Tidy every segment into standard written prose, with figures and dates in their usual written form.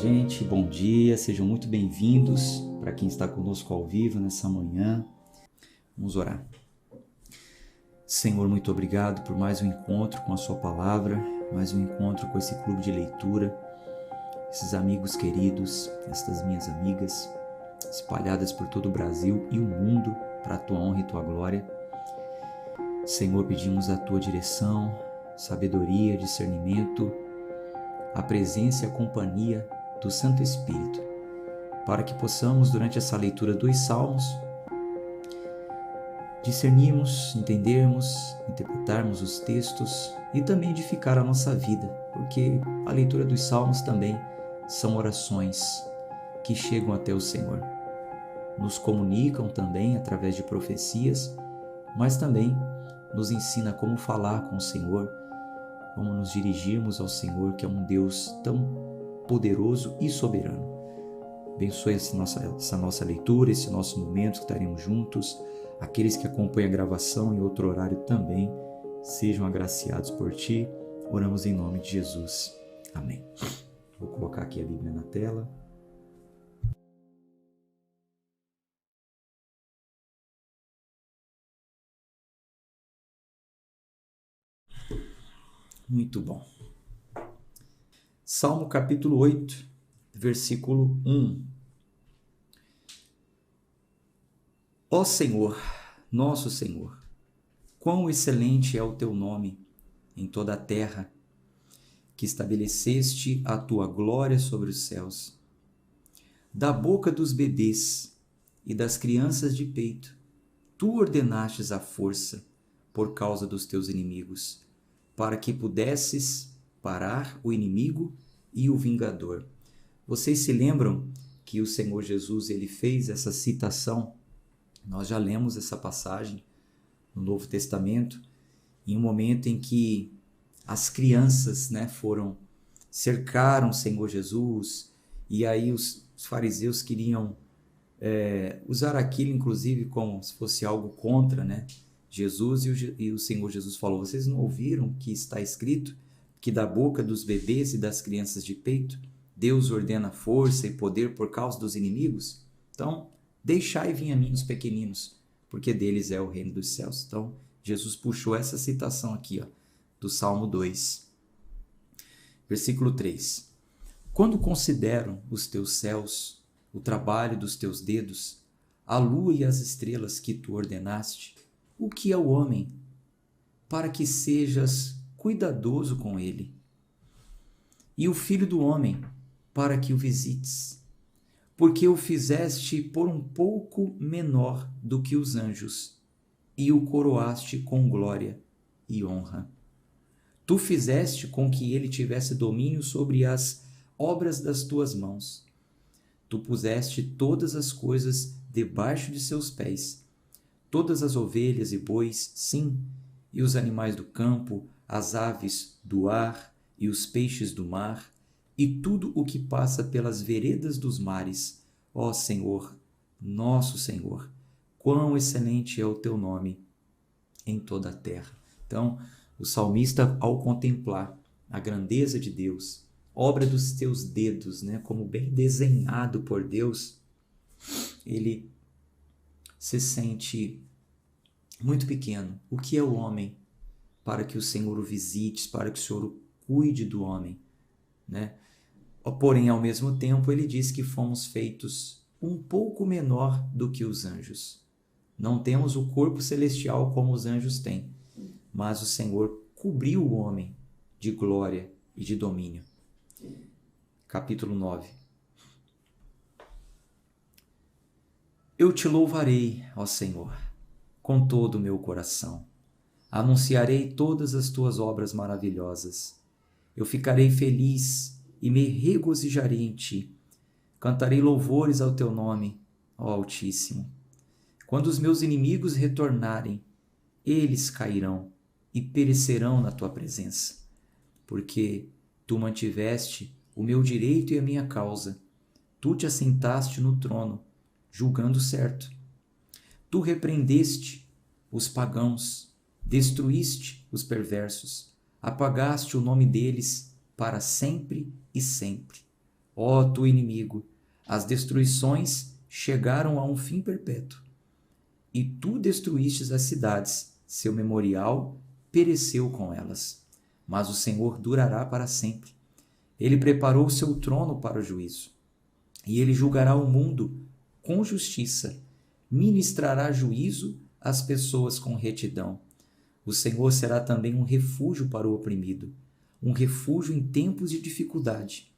gente, bom dia, sejam muito bem-vindos para quem está conosco ao vivo nessa manhã. Vamos orar. Senhor, muito obrigado por mais um encontro com a sua palavra, mais um encontro com esse clube de leitura, esses amigos queridos, estas minhas amigas, espalhadas por todo o Brasil e o mundo para a tua honra e tua glória. Senhor, pedimos a tua direção, sabedoria, discernimento, a presença e a companhia do Santo Espírito, para que possamos, durante essa leitura dos Salmos, discernirmos, entendermos, interpretarmos os textos e também edificar a nossa vida, porque a leitura dos Salmos também são orações que chegam até o Senhor. Nos comunicam também através de profecias, mas também nos ensina como falar com o Senhor, como nos dirigirmos ao Senhor, que é um Deus tão poderoso e soberano. Abençoe essa nossa leitura, esse nosso momento que estaremos juntos. Aqueles que acompanham a gravação em outro horário também sejam agraciados por Ti. Oramos em nome de Jesus. Amém. Vou colocar aqui a Bíblia na tela. Muito bom. Salmo capítulo 8, versículo 1. Ó Senhor, nosso Senhor, quão excelente é o teu nome em toda a terra, que estabeleceste a tua glória sobre os céus. Da boca dos bebês e das crianças de peito, tu ordenastes a força por causa dos teus inimigos, para que pudesses parar o inimigo e o vingador. Vocês se lembram que o Senhor Jesus ele fez essa citação? Nós já lemos essa passagem no Novo Testamento, em um momento em que as crianças cercaram o Senhor Jesus, e aí os fariseus queriam usar aquilo, inclusive, como se fosse algo contra, Jesus, e o Senhor Jesus falou: vocês não ouviram que está escrito que da boca dos bebês e das crianças de peito Deus ordena força e poder por causa dos inimigos? Então, deixai vir a mim os pequeninos, porque deles é o reino dos céus. Então, Jesus puxou essa citação aqui, do Salmo 2. Versículo 3. Quando considero os teus céus, o trabalho dos teus dedos, a lua e as estrelas que tu ordenaste, o que é o homem, para que sejas cuidadoso com ele? E o filho do homem, para que o visites? Porque o fizeste por um pouco menor do que os anjos, e o coroaste com glória e honra. Tu fizeste com que ele tivesse domínio sobre as obras das tuas mãos. Tu puseste todas as coisas debaixo de seus pés, todas as ovelhas e bois, sim, e os animais do campo, as aves do ar e os peixes do mar, e tudo o que passa pelas veredas dos mares. Ó Senhor, nosso Senhor, quão excelente é o teu nome em toda a terra. Então, o salmista, ao contemplar a grandeza de Deus, obra dos teus dedos, como bem desenhado por Deus, ele se sente muito pequeno. O que é o homem para que o Senhor o visite, para que o Senhor cuide do homem, Porém, ao mesmo tempo, ele diz que fomos feitos um pouco menor do que os anjos. Não temos o corpo celestial como os anjos têm, mas o Senhor cobriu o homem de glória e de domínio. Capítulo 9. Eu te louvarei, ó Senhor, com todo o meu coração. Anunciarei todas as tuas obras maravilhosas. Eu ficarei feliz e me regozijarei em ti. Cantarei louvores ao teu nome, ó Altíssimo. Quando os meus inimigos retornarem, eles cairão e perecerão na tua presença, porque tu mantiveste o meu direito e a minha causa. Tu te assentaste no trono, julgando certo. Tu repreendeste os pagãos, destruíste os perversos, apagaste o nome deles para sempre e sempre. Ó tu inimigo, as destruições chegaram a um fim perpétuo. E tu destruístes as cidades, seu memorial pereceu com elas. Mas o Senhor durará para sempre. Ele preparou seu trono para o juízo. E ele julgará o mundo com justiça, ministrará juízo às pessoas com retidão. O Senhor será também um refúgio para o oprimido, um refúgio em tempos de dificuldade.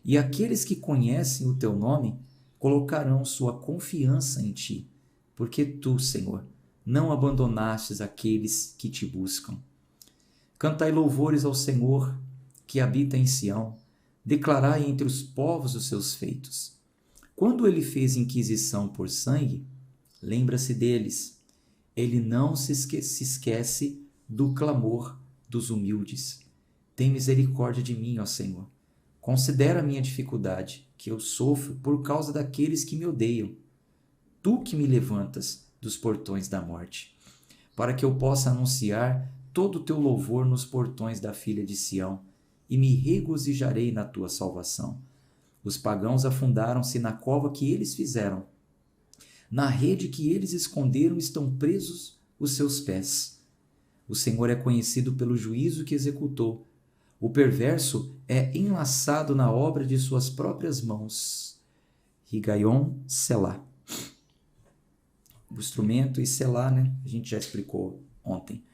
E aqueles que conhecem o teu nome colocarão sua confiança em ti, porque tu, Senhor, não abandonastes aqueles que te buscam. Cantai louvores ao Senhor, que habita em Sião, declarai entre os povos os seus feitos. Quando ele fez inquisição por sangue, lembra-se deles. Ele não se esquece do clamor dos humildes. Tem misericórdia de mim, ó Senhor. Considera a minha dificuldade, que eu sofro por causa daqueles que me odeiam. Tu que me levantas dos portões da morte, para que eu possa anunciar todo o teu louvor nos portões da filha de Sião, e me regozijarei na tua salvação. Os pagãos afundaram-se na cova que eles fizeram. Na rede que eles esconderam estão presos os seus pés. O Senhor é conhecido pelo juízo que executou. O perverso é enlaçado na obra de suas próprias mãos. Higaion, Selá. O instrumento e Selá, né? A gente já explicou ontem.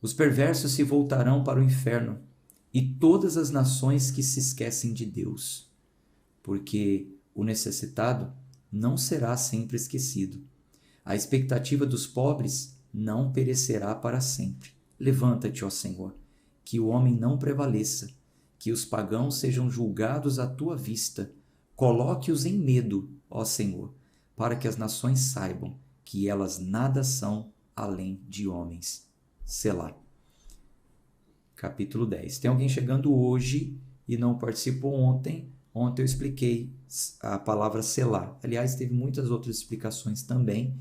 Os perversos se voltarão para o inferno, e todas as nações que se esquecem de Deus, porque o necessitado não será sempre esquecido. A expectativa dos pobres não perecerá para sempre. Levanta-te, ó Senhor, que o homem não prevaleça, que os pagãos sejam julgados à tua vista. Coloque-os em medo, ó Senhor, para que as nações saibam que elas nada são além de homens. Selá. Capítulo 10. Tem alguém chegando hoje e não participou ontem. Ontem eu expliquei a palavra Selá. Aliás, teve muitas outras explicações também.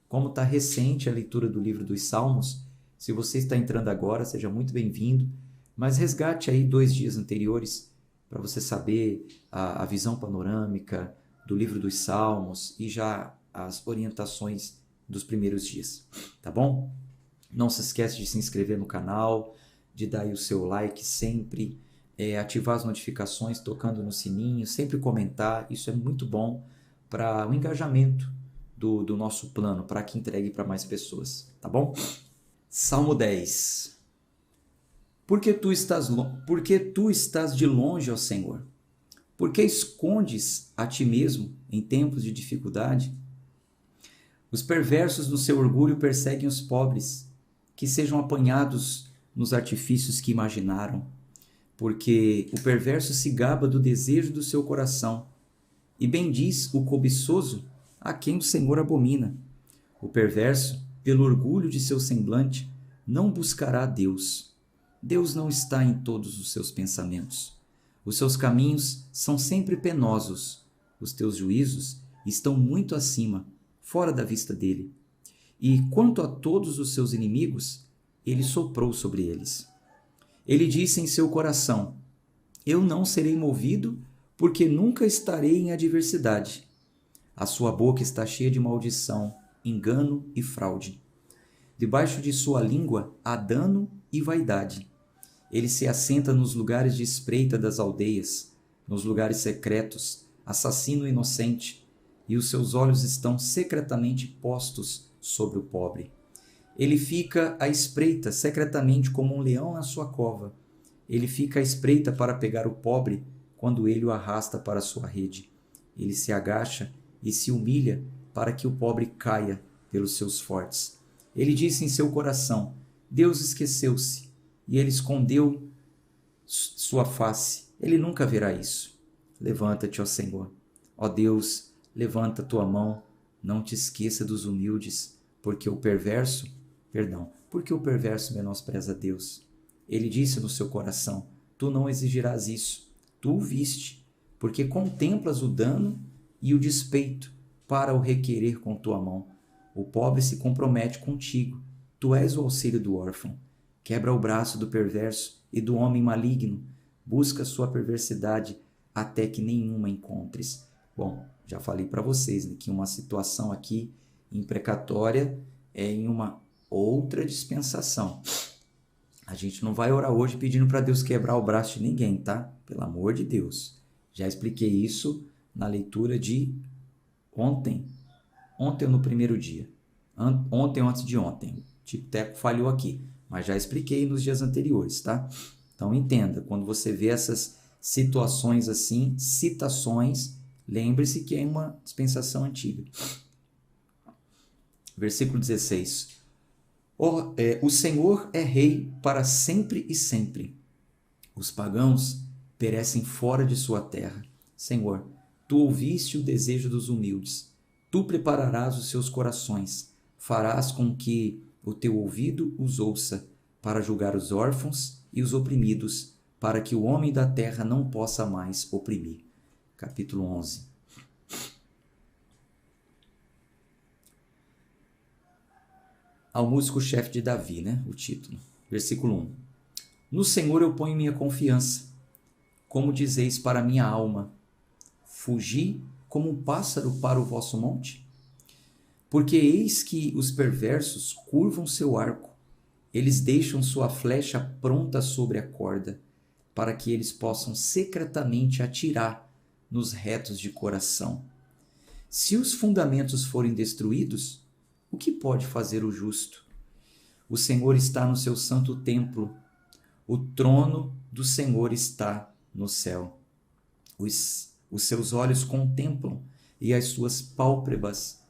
Como está recente a leitura do livro dos Salmos, se você está entrando agora, seja muito bem-vindo. Mas resgate aí 2 dias anteriores para você saber a visão panorâmica do livro dos Salmos e já as orientações dos primeiros dias. Tá bom? Não se esquece de se inscrever no canal, de dar aí o seu like sempre, ativar as notificações tocando no sininho, sempre comentar. Isso é muito bom para o engajamento do nosso plano, para que entregue para mais pessoas, tá bom? Salmo 10. Porque tu estás de longe, ó Senhor? Por que escondes a ti mesmo em tempos de dificuldade? Os perversos no seu orgulho perseguem os pobres, que sejam apanhados nos artifícios que imaginaram, porque o perverso se gaba do desejo do seu coração, e bendiz o cobiçoso a quem o Senhor abomina. O perverso, pelo orgulho de seu semblante, não buscará a Deus. Deus não está em todos os seus pensamentos. Os seus caminhos são sempre penosos. Os teus juízos estão muito acima, fora da vista dele. E quanto a todos os seus inimigos, ele soprou sobre eles. Ele disse em seu coração: eu não serei movido, porque nunca estarei em adversidade. A sua boca está cheia de maldição, engano e fraude. Debaixo de sua língua há dano e vaidade. Ele se assenta nos lugares de espreita das aldeias, nos lugares secretos, assassino inocente, e os seus olhos estão secretamente postos sobre o pobre. Ele fica à espreita secretamente como um leão na sua cova. Ele fica à espreita para pegar o pobre quando ele o arrasta para a sua rede. Ele se agacha e se humilha para que o pobre caia pelos seus fortes. Ele disse em seu coração: Deus esqueceu-se, e ele escondeu sua face. Ele nunca verá isso. Levanta-te, ó Senhor. Ó Deus, levanta tua mão, não te esqueça dos humildes, porque o perverso menospreza Deus. Ele disse no seu coração: tu não exigirás isso. Tu o viste, porque contemplas o dano e o despeito para o requerer com tua mão. O pobre se compromete contigo. Tu és o auxílio do órfão. Quebra o braço do perverso e do homem maligno. Busca sua perversidade até que nenhuma encontres. Bom, já falei para vocês, né, que uma situação aqui imprecatória é em uma outra dispensação. A gente não vai orar hoje pedindo para Deus quebrar o braço de ninguém, tá? Pelo amor de Deus. Já expliquei isso na leitura de ontem ou no primeiro dia. Ontem ou antes de ontem. O Tico-Teco falhou aqui, mas já expliquei nos dias anteriores, tá? Então entenda, quando você vê essas situações assim, citações, lembre-se que é uma dispensação antiga. Versículo 16. O Senhor é rei para sempre e sempre. Os pagãos perecem fora de sua terra. Senhor, tu ouviste o desejo dos humildes. Tu prepararás os seus corações. Farás com que o teu ouvido os ouça, para julgar os órfãos e os oprimidos, para que o homem da terra não possa mais oprimir. Capítulo 11. Ao músico-chefe de Davi, né? O título. Versículo 1. No Senhor eu ponho minha confiança. Como dizeis para minha alma, fugi como um pássaro para o vosso monte? Porque eis que os perversos curvam seu arco, eles deixam sua flecha pronta sobre a corda, para que eles possam secretamente atirar nos retos de coração. Se os fundamentos forem destruídos, o que pode fazer o justo? O Senhor está no seu santo templo, o trono do Senhor está no céu. Os seus olhos contemplam e as suas pálpebras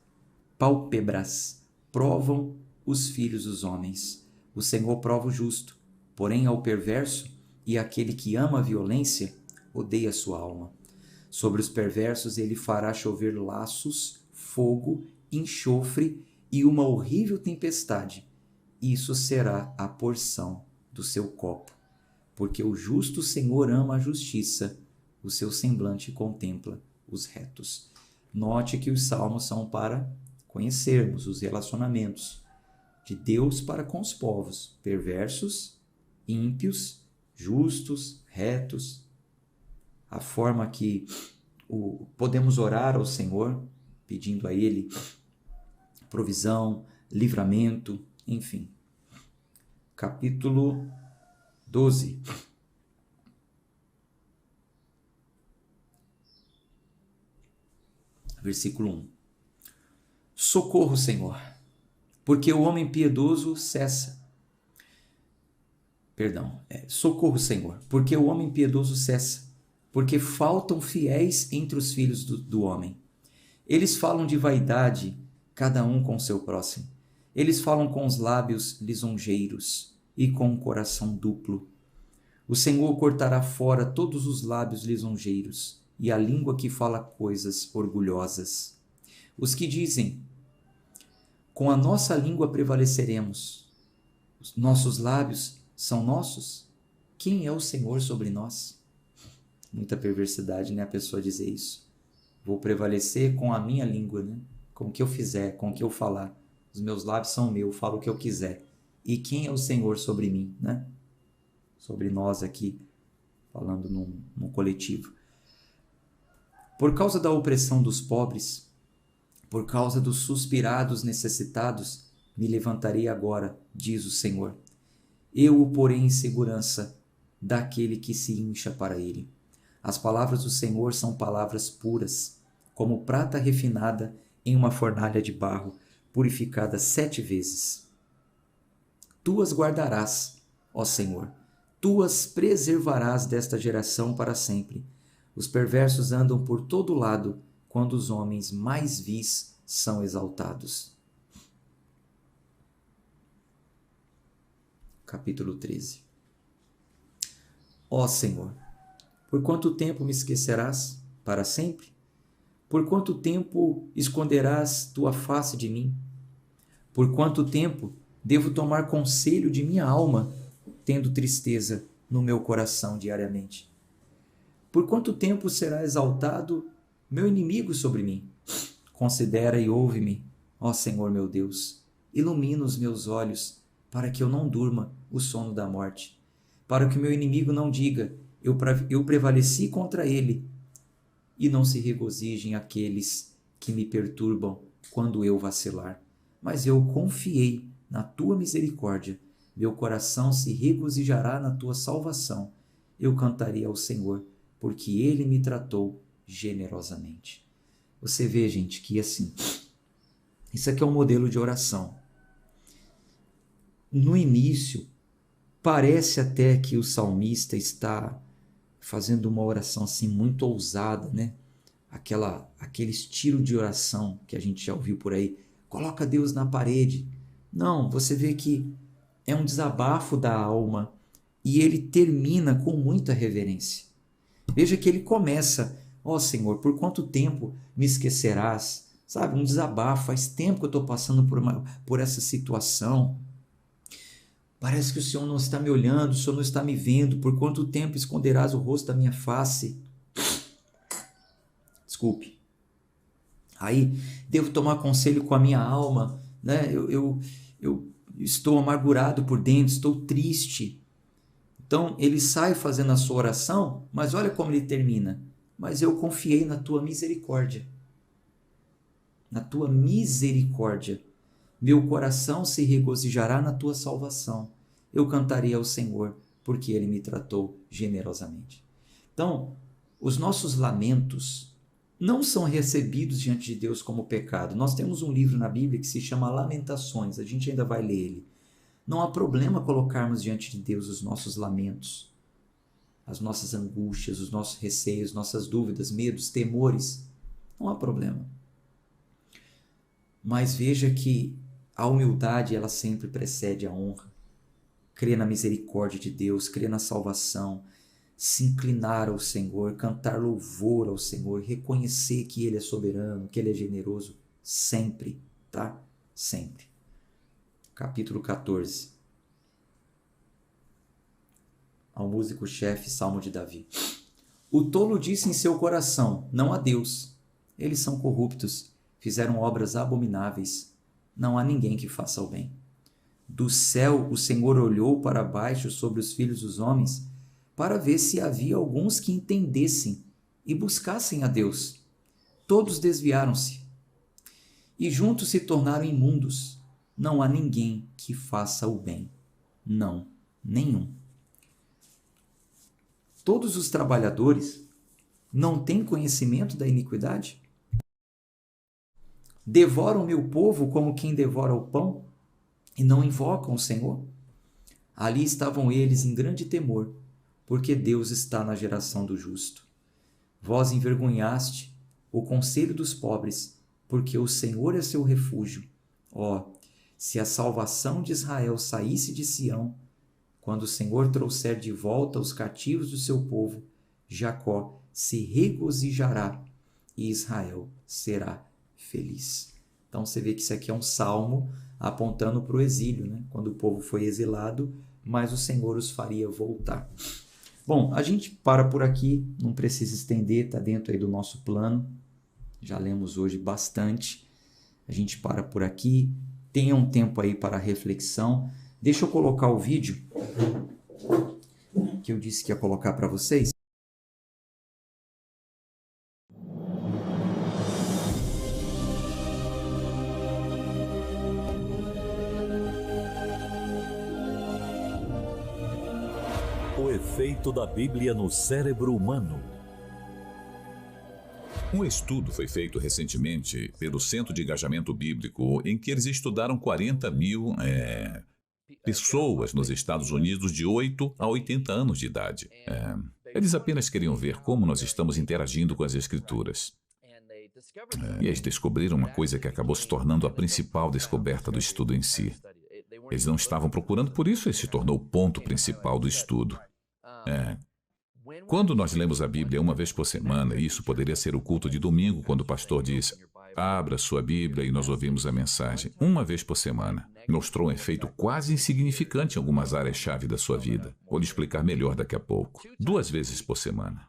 provam os filhos dos homens. O Senhor prova o justo, porém ao perverso e àquele que ama a violência, odeia sua alma. Sobre os perversos ele fará chover laços, fogo, enxofre e uma horrível tempestade. Isso será a porção do seu copo. Porque o justo Senhor ama a justiça, o seu semblante contempla os retos. Note que os salmos são para conhecermos os relacionamentos de Deus para com os povos, perversos, ímpios, justos, retos. A forma que podemos orar ao Senhor, pedindo a Ele provisão, livramento, enfim. Capítulo 12. Versículo 1. Socorro, Senhor, porque o homem piedoso cessa. Socorro, Senhor, porque o homem piedoso cessa, porque faltam fiéis entre os filhos do homem. Eles falam de vaidade, cada um com seu próximo. Eles falam com os lábios lisonjeiros e com o coração duplo. O Senhor cortará fora todos os lábios lisonjeiros e a língua que fala coisas orgulhosas. Os que dizem, com a nossa língua prevaleceremos, os nossos lábios são nossos, quem é o Senhor sobre nós? Muita perversidade, né? A pessoa dizer isso. Vou prevalecer com a minha língua, né? Com o que eu fizer, com o que eu falar. Os meus lábios são meus, eu falo o que eu quiser. E quem é o Senhor sobre mim, né? Sobre nós aqui, falando num coletivo. Por causa da opressão dos pobres, por causa dos suspirados necessitados, me levantarei agora, diz o Senhor. Eu o porei em segurança daquele que se incha para ele. As palavras do Senhor são palavras puras, como prata refinada em uma fornalha de barro, purificada 7 vezes. Tu as guardarás, ó Senhor, tu as preservarás desta geração para sempre. Os perversos andam por todo lado, quando os homens mais vis são exaltados. Capítulo 13. Ó Senhor, por quanto tempo me esquecerás? Para sempre? Por quanto tempo esconderás tua face de mim? Por quanto tempo devo tomar conselho de minha alma, tendo tristeza no meu coração diariamente? Por quanto tempo será exaltado meu inimigo sobre mim? Considera e ouve-me, ó Senhor meu Deus. Ilumina os meus olhos, para que eu não durma o sono da morte. Para que o meu inimigo não diga, eu prevaleci contra ele, e não se regozijem aqueles que me perturbam quando eu vacilar. Mas eu confiei na tua misericórdia, meu coração se regozijará na tua salvação. Eu cantarei ao Senhor, porque ele me tratou generosamente. Você vê, gente, que assim, isso aqui é um modelo de oração. No início, parece até que o salmista está fazendo uma oração assim muito ousada, né? Aquele estilo de oração que a gente já ouviu por aí. Coloca Deus na parede. Não, você vê que é um desabafo da alma e ele termina com muita reverência. Veja que ele começa: ó Senhor, por quanto tempo me esquecerás? Sabe, um desabafo. Faz tempo que eu estou passando por essa situação. Parece que o Senhor não está me olhando, o Senhor não está me vendo. Por quanto tempo esconderás o rosto da minha face? Desculpe. Aí devo tomar conselho com a minha alma, né? Eu estou amargurado por dentro, estou triste. Então ele sai fazendo a sua oração, mas olha como ele termina: mas eu confiei na tua misericórdia. Na tua misericórdia. Meu coração se regozijará na tua salvação. Eu cantarei ao Senhor, porque ele me tratou generosamente. Então, os nossos lamentos não são recebidos diante de Deus como pecado. Nós temos um livro na Bíblia que se chama Lamentações, a gente ainda vai ler ele. Não há problema colocarmos diante de Deus os nossos lamentos, as nossas angústias, os nossos receios, nossas dúvidas, medos, temores. Não há problema. Mas veja que a humildade, ela sempre precede a honra. Crer na misericórdia de Deus, crer na salvação, se inclinar ao Senhor, cantar louvor ao Senhor, reconhecer que Ele é soberano, que Ele é generoso, sempre, tá? Sempre. Capítulo 14. Ao músico-chefe, Salmo de Davi. O tolo disse em seu coração: não há Deus. Eles são corruptos, fizeram obras abomináveis. Não há ninguém que faça o bem. Do céu o Senhor olhou para baixo sobre os filhos dos homens, para ver se havia alguns que entendessem e buscassem a Deus. Todos desviaram-se e juntos se tornaram imundos. Não há ninguém que faça o bem. Não, nenhum. Todos os trabalhadores não têm conhecimento da iniquidade? Devoram o meu povo como quem devora o pão e não invocam o Senhor? Ali estavam eles em grande temor, porque Deus está na geração do justo. Vós envergonhaste o conselho dos pobres, porque o Senhor é seu refúgio. Ó, se a salvação de Israel saísse de Sião, quando o Senhor trouxer de volta os cativos do seu povo, Jacó se regozijará e Israel será feliz. Então você vê que isso aqui é um salmo apontando para o exílio, né? Quando o povo foi exilado, mas o Senhor os faria voltar. Bom, a gente para por aqui, não precisa estender, está dentro aí do nosso plano. Já lemos hoje bastante. A gente para por aqui. Tenha um tempo aí para reflexão. Deixa eu colocar o vídeo que eu disse que ia colocar para vocês. O efeito da Bíblia no cérebro humano. Um estudo foi feito recentemente pelo Centro de Engajamento Bíblico, em que eles estudaram 40 mil pessoas nos Estados Unidos de 8 a 80 anos de idade. Eles apenas queriam ver como nós estamos interagindo com as Escrituras. E eles descobriram uma coisa que acabou se tornando a principal descoberta do estudo em si. Eles não estavam procurando por isso, esse se tornou o ponto principal do estudo. Quando nós lemos a Bíblia uma vez por semana, e isso poderia ser o culto de domingo, quando o pastor diz: abra sua Bíblia e nós ouvimos a mensagem, uma vez por semana, mostrou um efeito quase insignificante em algumas áreas-chave da sua vida. Vou lhe explicar melhor daqui a pouco. 2 vezes por semana.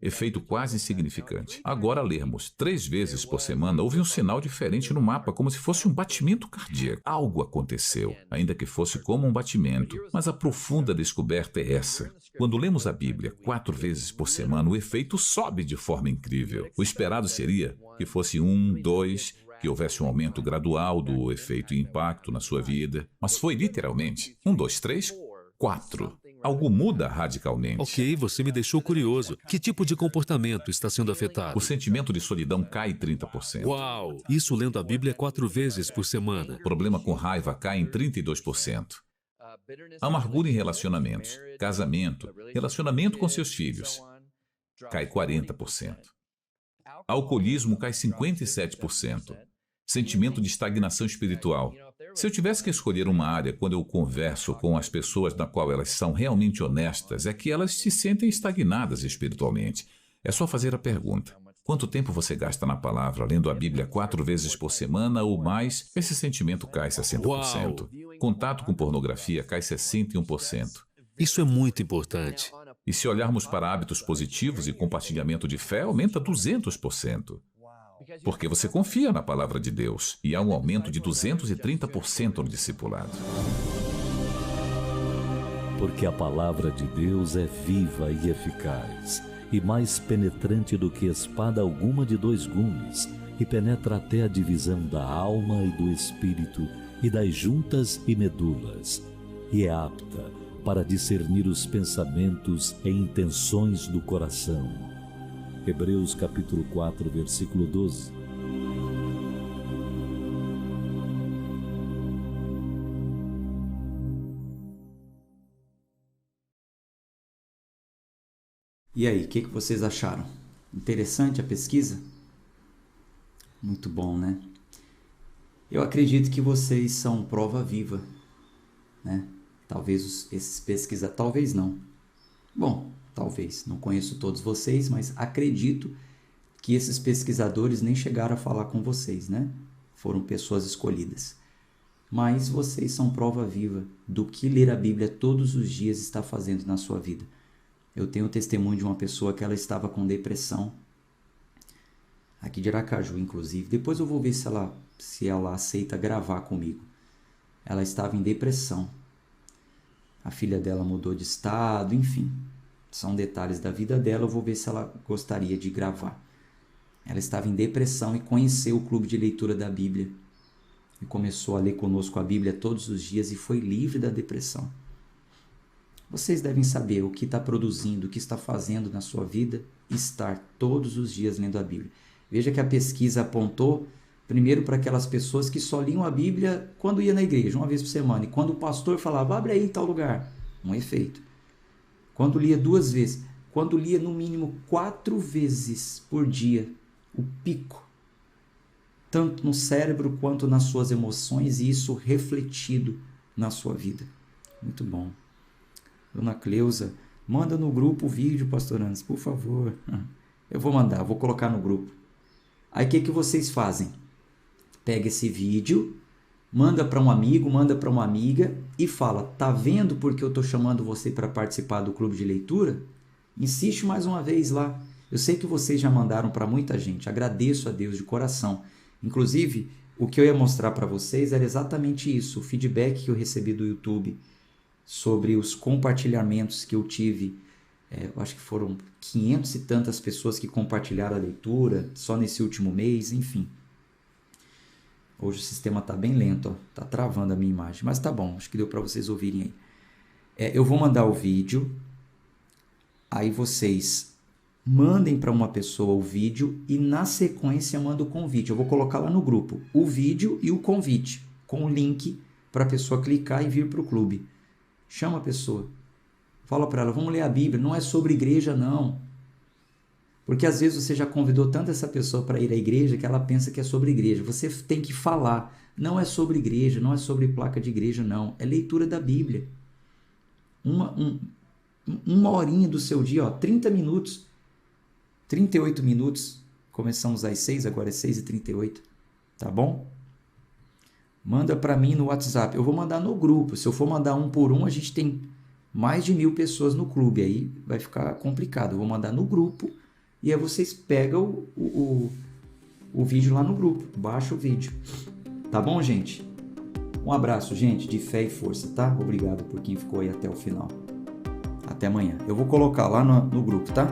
Efeito quase insignificante. Agora lermos 3 vezes por semana, houve um sinal diferente no mapa, como se fosse um batimento cardíaco. Algo aconteceu, ainda que fosse como um batimento. Mas a profunda descoberta é essa. Quando lemos a Bíblia 4 vezes por semana, o efeito sobe de forma incrível. O esperado seria que fosse 1, 2, que houvesse um aumento gradual do efeito e impacto na sua vida. Mas foi literalmente 1, 2, 3, 4. Algo muda radicalmente. Ok, você me deixou curioso. Que tipo de comportamento está sendo afetado? O sentimento de solidão cai 30%. Uau! Isso lendo a Bíblia 4 vezes por semana. O problema com raiva cai em 32%. Amargura em relacionamentos, casamento, relacionamento com seus filhos, cai 40%. Alcoolismo cai 57%. Sentimento de estagnação espiritual. Se eu tivesse que escolher uma área quando eu converso com as pessoas na qual elas são realmente honestas, é que elas se sentem estagnadas espiritualmente. É só fazer a pergunta: quanto tempo você gasta na palavra, lendo a Bíblia 4 vezes por semana ou mais? Esse sentimento cai 60%. Contato com pornografia cai 61%. Isso é muito importante. E se olharmos para hábitos positivos e compartilhamento de fé, aumenta 200%. Porque você confia na palavra de Deus e há um aumento de 230% no discipulado. Porque a palavra de Deus é viva e eficaz, e mais penetrante do que espada alguma de 2 gumes, e penetra até a divisão da alma e do espírito, e das juntas e medulas, e é apta para discernir os pensamentos e intenções do coração. Hebreus capítulo 4, versículo 12. E aí, o que vocês acharam? Interessante a pesquisa? Muito bom, né? Eu acredito que vocês são prova viva, né? Talvez esses pesquisadores... Talvez não. Bom, talvez. Não conheço todos vocês, mas acredito que esses pesquisadores nem chegaram a falar com vocês, né? Foram pessoas escolhidas. Mas vocês são prova viva do que ler a Bíblia todos os dias está fazendo na sua vida. Eu tenho o testemunho de uma pessoa que ela estava com depressão, aqui de Aracaju, inclusive. Depois eu vou ver se ela aceita gravar comigo. Ela estava em depressão. A filha dela mudou de estado, enfim. São detalhes da vida dela, eu vou ver se ela gostaria de gravar. Ela estava em depressão e conheceu o clube de leitura da Bíblia. E começou a ler conosco a Bíblia todos os dias e foi livre da depressão. Vocês devem saber o que está produzindo, o que está fazendo na sua vida, estar todos os dias lendo a Bíblia. Veja que a pesquisa apontou, primeiro, para aquelas pessoas que só liam a Bíblia quando ia na igreja, uma vez por semana. E quando o pastor falava, abre aí em tal lugar, um efeito. Quando lia 2 vezes, quando lia no mínimo 4 vezes por dia, o pico, tanto no cérebro quanto nas suas emoções, e isso refletido na sua vida. Muito bom. Dona Cleusa, manda no grupo o vídeo, pastor Anderson, por favor. Eu vou mandar, vou colocar no grupo. Aí o que vocês fazem? Pega esse vídeo, manda para um amigo, manda para uma amiga e fala, tá vendo porque eu estou chamando você para participar do clube de leitura? Insiste mais uma vez lá. Eu sei que vocês já mandaram para muita gente, agradeço a Deus de coração. Inclusive, o que eu ia mostrar para vocês era exatamente isso, o feedback que eu recebi do YouTube sobre os compartilhamentos que eu tive. Eu acho que foram 500 e tantas pessoas que compartilharam a leitura só nesse último mês, enfim. Hoje o sistema está bem lento, está travando a minha imagem, mas tá bom, acho que deu para vocês ouvirem aí. Eu vou mandar o vídeo, aí vocês mandem para uma pessoa o vídeo e na sequência manda o convite. Eu vou colocar lá no grupo o vídeo e o convite, com o link para a pessoa clicar e vir para o clube. Chama a pessoa, fala para ela, vamos ler a Bíblia, não é sobre igreja não. Porque às vezes você já convidou tanto essa pessoa para ir à igreja que ela pensa que é sobre igreja. Você tem que falar, não é sobre igreja, não é sobre placa de igreja não, é leitura da Bíblia. Uma horinha do seu dia, 30 minutos, 38 minutos, começamos às 6, agora é 6h38, tá bom? Manda para mim no WhatsApp. Eu vou mandar no grupo. Se eu for mandar um por um, a gente tem mais de 1000 pessoas no clube. Aí vai ficar complicado. Eu vou mandar no grupo e aí vocês pegam o vídeo lá no grupo, baixa o vídeo. Tá bom, gente? Um abraço, gente, de fé e força, tá? Obrigado por quem ficou aí até o final. Até amanhã. Eu vou colocar lá no grupo, tá?